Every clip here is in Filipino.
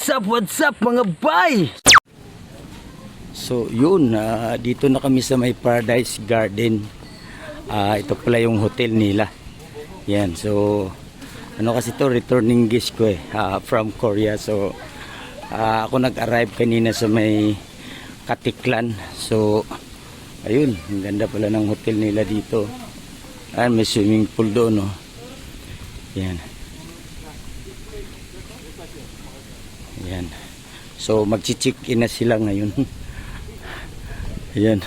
What's up mga bay? So yun, dito na kami sa may Paradise Garden. Ito pala yung hotel nila. Yan, so ano kasi to, returning guest ko from Korea. So ako nag-arrive kanina sa may Katiklan. So ayun, ang ganda pala ng hotel nila dito. May swimming pool doon, no? Yan. Yan. So magchi-check-in na sila ngayon. Ayan.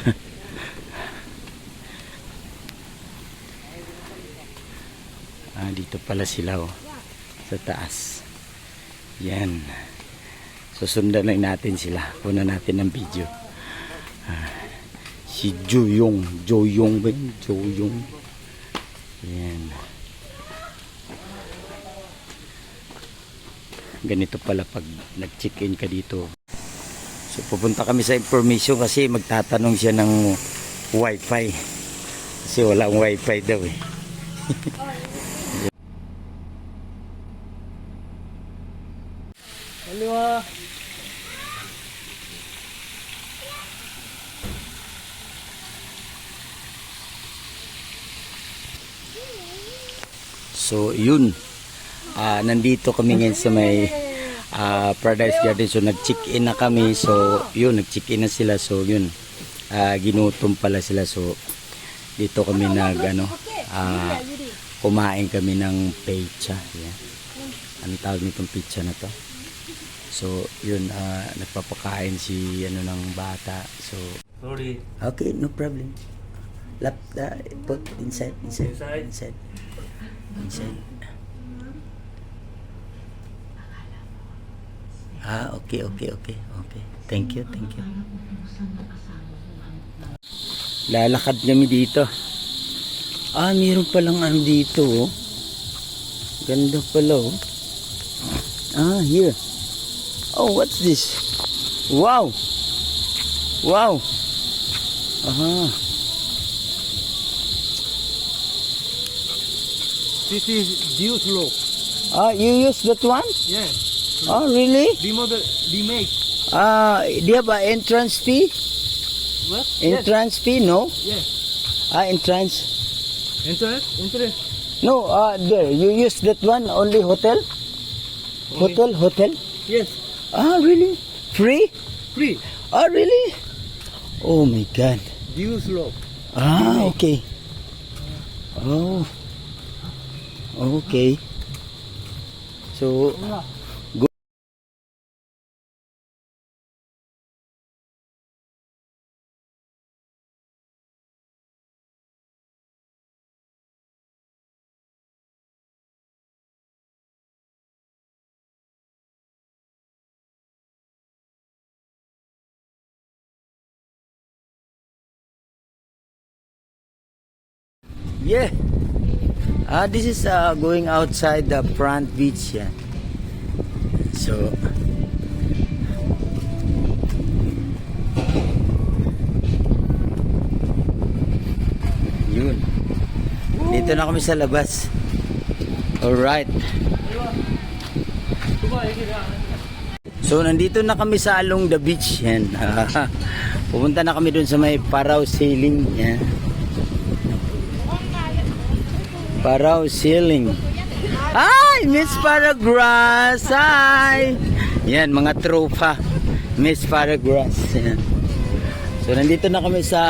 Dito pala sila, oh, sa taas. Yan. Susundan lang natin sila. Kuna natin ng video. Si Joyong ba yun? Joyong. Yan. Ganito pala pag nag-check-in ka dito. So pupunta kami sa information kasi magtatanong siya ng wifi. Kasi walang wifi daw eh. Hello. So yun. Nandito kami ngayon sa may Paradise Garden. So nag-check-in na kami. So yun, nag-check-in na sila. So yun, ginutom pala sila. So dito kami kumain kami ng pizza. Yeah. Anong tawag nitong pizza na to? So yun, nagpapakain si ng bata. So Sorry. okay, no problem. Put inside. Okay. Thank you. Lalakad kami dito. Mayroon palang dito, oh. Ganda pala, oh. Here. Oh, what's this? Wow. This is Dew slope. You use that one? Yes. Oh, really? Remake. Do you have an entrance fee? What? Entrance fee, no? Yes. Entrance. Interest. No, there. You use that one, only hotel? Only. Hotel? Yes. Really? Free? Free. Really? Oh my God. Dew slope. Okay. Oh. Okay. So, yeah. This is going outside the front beach. Yeah. So yun. Dito na kami sa labas. Alright. So nandito na kami sa along the beach. Yan. Pupunta na kami dun sa may Paraw Sailing. Yan. Paraw Sailing. Hi, Miss Paragrass. Hi. Yan, mga tropa. Miss Paragrass. Yan. So, nandito na kami sa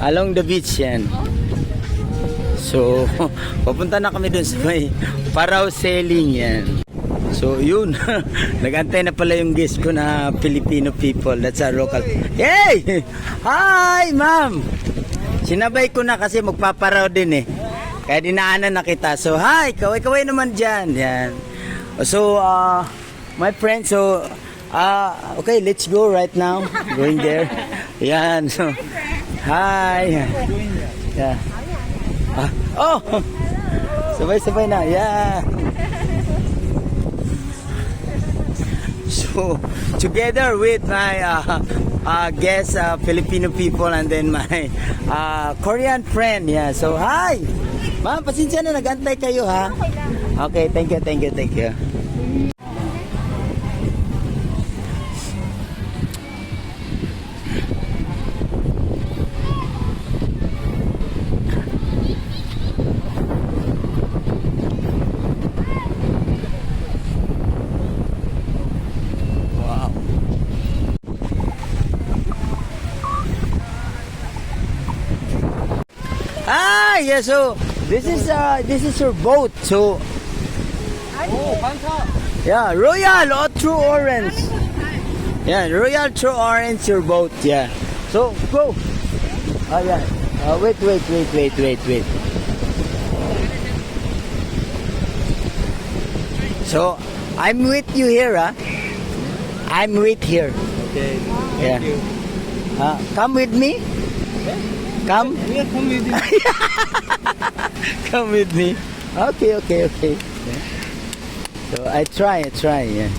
along the beach. Yan. So, papunta na kami dun sa may Paraw Sailing. Yan. So, yun. Nag-antay na pala yung guest ko na Filipino people. That's our local. Hey! Hi, ma'am! Sinabay ko na kasi magpaparaw din eh. Kaya dinaanan na kita. So, hi! Kaway-kaway naman dyan. Yan. So, my friend, so, okay, let's go right now. Going there. Yan. So, hi! Yeah. Oh! Sabay-sabay na. Yeah. So, together with my guest Filipino people and then my Korean friend. Yeah. So, hi! Ma'am, pasensya na, nag-antay kayo ha. Okay, thank you, thank you, thank you. Wow. Ah, yeah, so this is your boat. So Oh, Bangka. yeah, Royal or True Orange. Yeah, Royal True Orange your boat. Yeah. So go. Oh yeah. Wait. So I'm with you here, huh? I'm with here. Okay. Yeah. Thank you. Come with me. Come. Yeah, come with you. Come with me. Okay. Yeah. So I try. Yeah.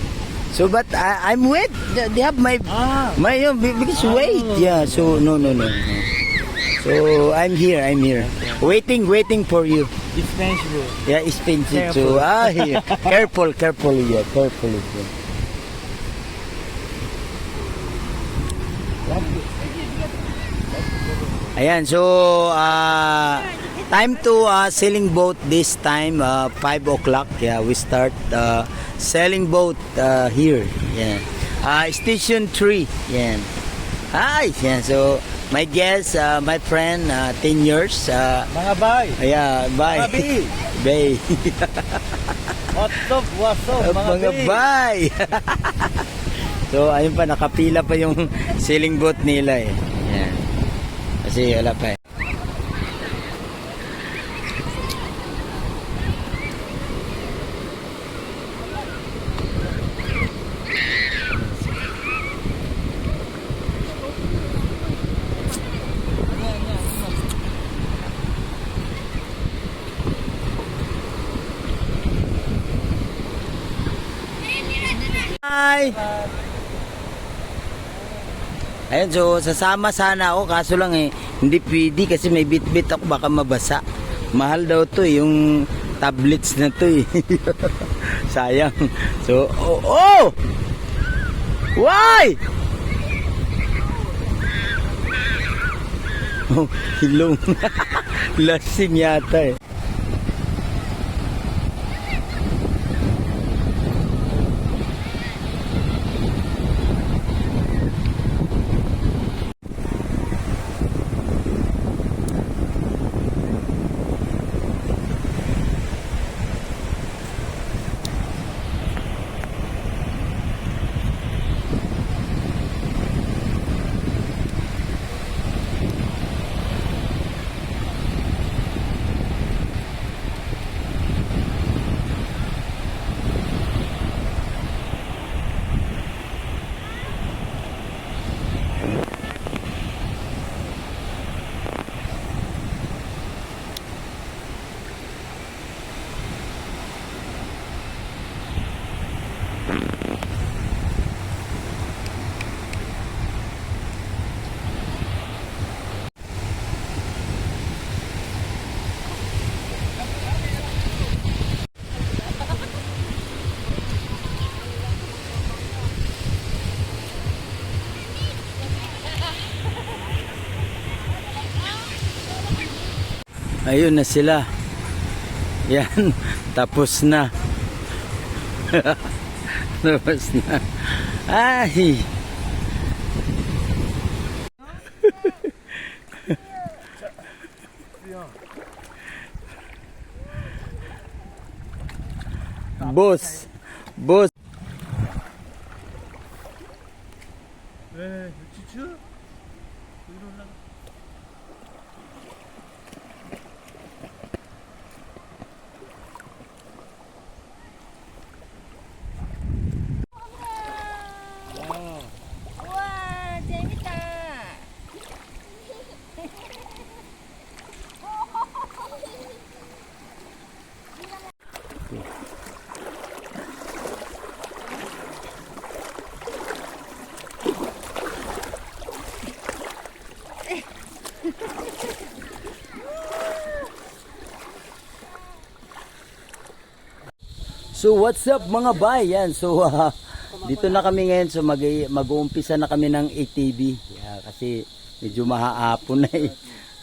So but I'm wet. They have my because wait. Yeah. So no. So I'm here. Waiting for you. Dispensable. Yeah, expensive. Careful. So here. Carefully. Yeah. Ayan, so time to sailing boat this time 5 o'clock. Yeah, we start sailing boat here. Yeah. Station 3. Yeah. Hi. Yeah, so my guest, my friend, 10 years. Mga bay. Yeah, bye. Mga bi. Bay. What's up? Mga bay. So, ayun pa, nakapila pa yung sailing boat nila eh. Yan. Kasi wala pa eh. Hi! Ayun, so sasama sana ako kaso lang eh, hindi pwede kasi may bit-bit ako baka mabasa. Mahal daw to yung tablets na to eh. Sayang. So, oh! Why? Oh, hilong. Lasing yata eh. Ayun na sila. Yan, tapos na. Tapos na. Ay. Boss. Cucu. Wah, 재밌다. So what's up mga bay? Yan. So dito na kami ngayon. So mag-uumpisa na kami ng ATV. Kasi medyo mahahapon na eh.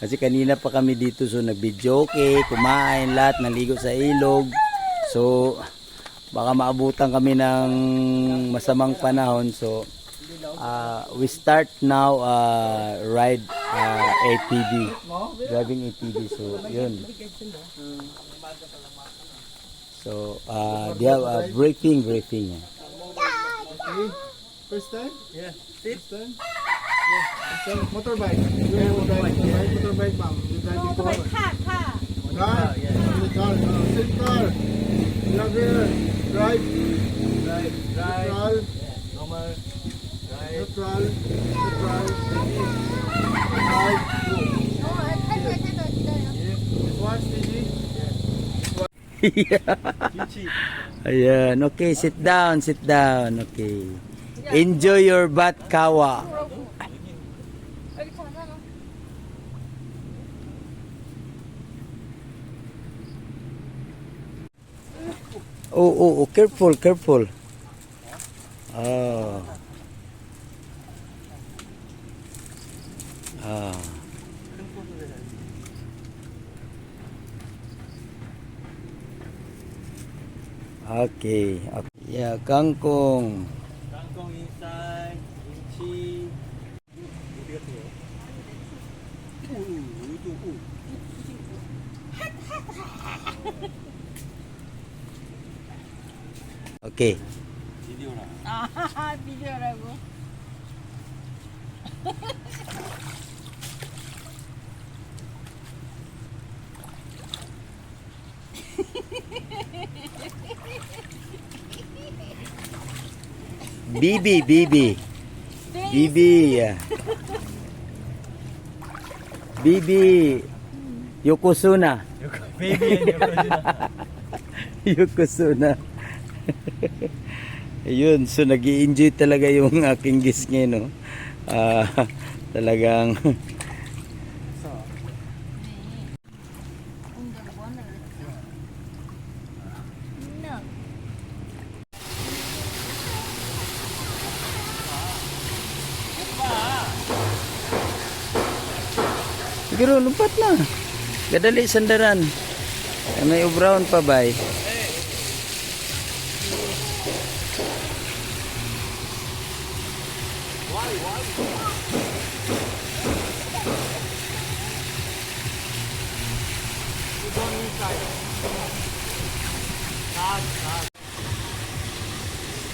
Kasi kanina pa kami dito. So nag-videoke, kumain lahat, naligo sa ilog. So baka maabutan kami ng masamang panahon. So we start now ride ATV. Driving ATV. So yun. So, they have a briefing. Okay. First time? Yeah. First time? Yeah. First time. Motorbike. You have motorbike, ma'am. You drive before. Car. Car? Yeah. Car. Sit car. You have here. Drive. Neutral. Normal. Neutral. Drive. Go. This one, steady. Ayan, okay, sit down. Okay. Enjoy your bat kawa. 여기 자잖아. Oh, careful. Oh. Okay. Yeah, kangkong. Kangkong inside, kimchi. Okay. 아, 비디오라고. Bibi. Yeah. Bibi. Yokozuna. Baby and Yokozuna. Ayun, so nag-i-enjoy talaga yung aking guest ngayon, no? Talagang No. siguro lumpat na. Gadali sandaran. May ubrawan pa ba?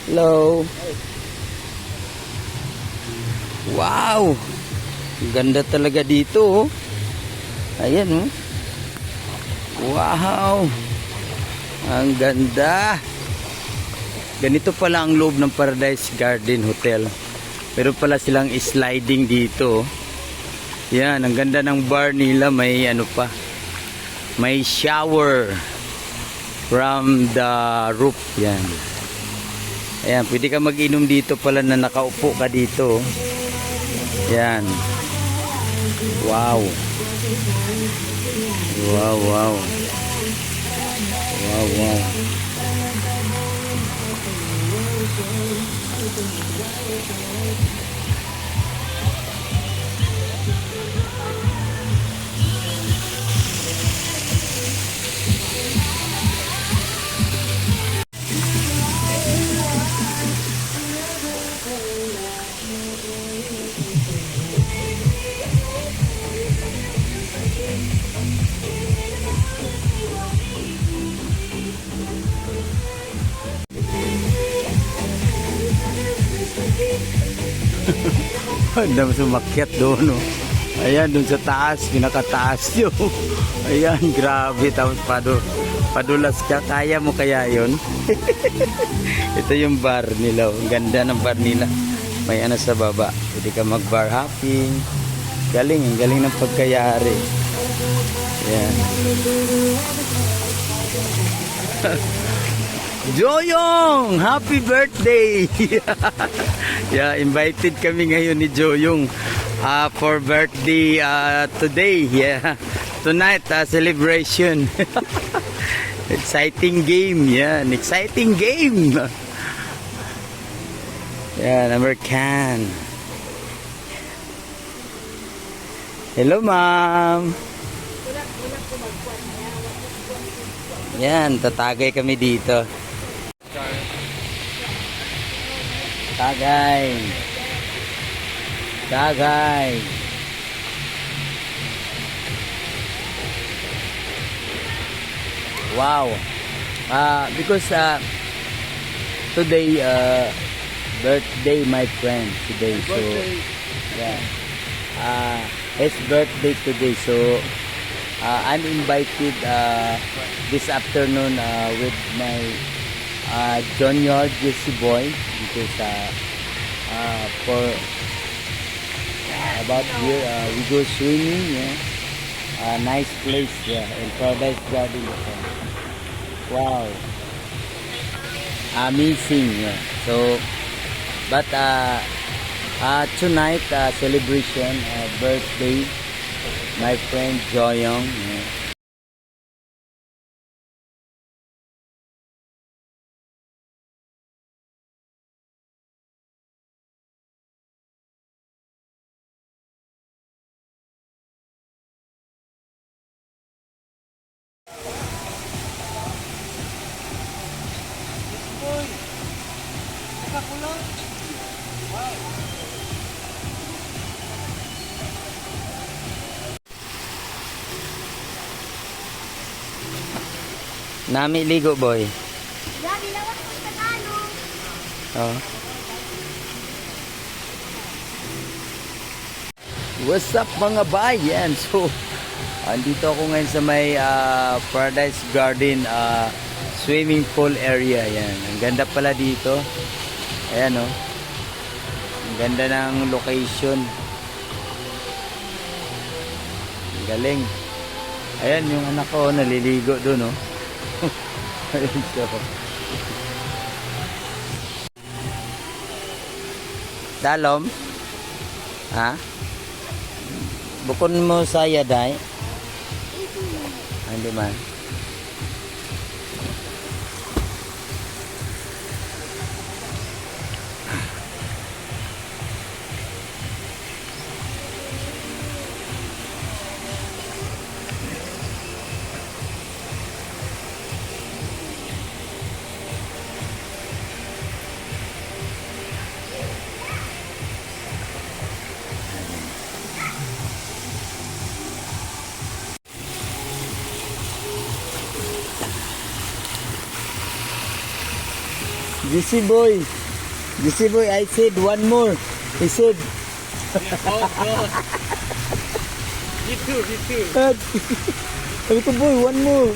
Hello. Wow. Ganda talaga dito. Ayan, oh. Wow. Ang ganda. Ganito pala ang loob ng Paradise Garden Hotel. Pero pala silang sliding dito. Yan, ang ganda ng bar nila. May ano pa. May shower from the roof. Yan. Ayan, pwede ka mag-inom dito pala na nakaupo ka dito. Yan. Wow. Wow. Ang sumakyat doon, no? Ayan, doon sa taas, pinakataas yun. Ayan, grabe. Tapos padulas ka. Kaya mo kaya yun? Ito yung bar nila. Ang ganda ng bar nila. May ano sa baba. Pwede ka mag-bar hopping. Galing, ang galing ng pagkayari. Ayan. Joyong! Happy birthday! Yeah, invited kami ngayon ni Joyong for birthday today. Yeah. Tonight, celebration. Exciting game. Yan. Exciting game. Yan. American. Hello, ma'am. Yan. Tatagay kami dito. Tagay. Tagay. Wow. Because today birthday my friend today, so yeah. His birthday today, so I'm invited this afternoon with my junior Jesse boy, because for about here we go swimming, yeah. Nice place, yeah, in Paradise Garden. Wow, amazing, yeah. So but tonight celebration birthday my friend Joyong, yeah. Nami ligo boy. Grabe lawak ng Tagalog. Oh. What's up mga bayan? So, andito ako ngayon sa may Paradise Garden swimming pool area. Yan. Ang ganda pala dito. Ayan oh. Ang ganda ng location. Ang galing. Ayan yung anak ko naliligo doon oh. Ayan siya. Dalom? Ha? Bukon mo sa yaday? Hindi man. GC boy, I said one more. He said, Me too. sabi ko boy, one more.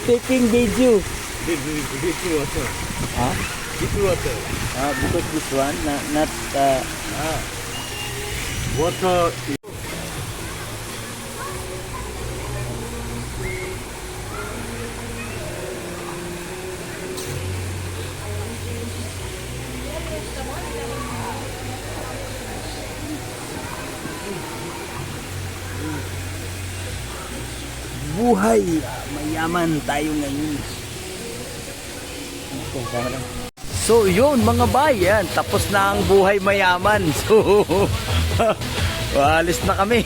Taking video. This water. Huh? This water. Because this one, not Water. buhay. Mayaman tayo ngayon. So yun mga bayan, tapos na ang buhay mayaman. So alis na kami.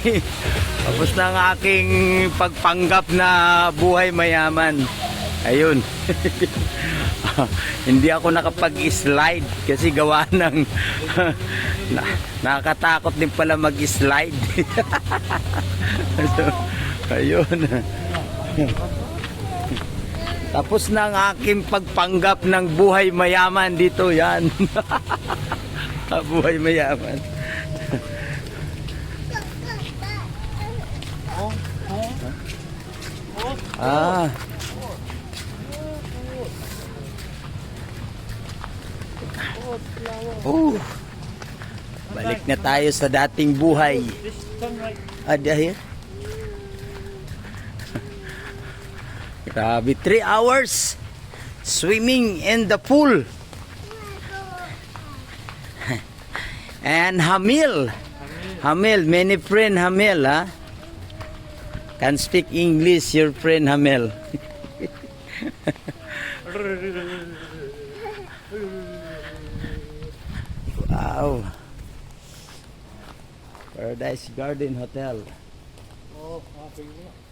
Tapos na ang aking pagpanggap na buhay mayaman. Ayun. Hindi ako nakapag-slide kasi gawa ng nakakatakot din pala mag-slide. So, ayun. Tapos na ang aking pagpanggap ng buhay mayaman dito, yan. Buhay mayaman. Ah. Balik na tayo sa dating buhay. Dahil grabe, 3 hours swimming in the pool. And Hamil, many friend Hamil, ha? Can speak English, your friend Hamil. Wow. Paradise Garden Hotel. Oh, happy mo.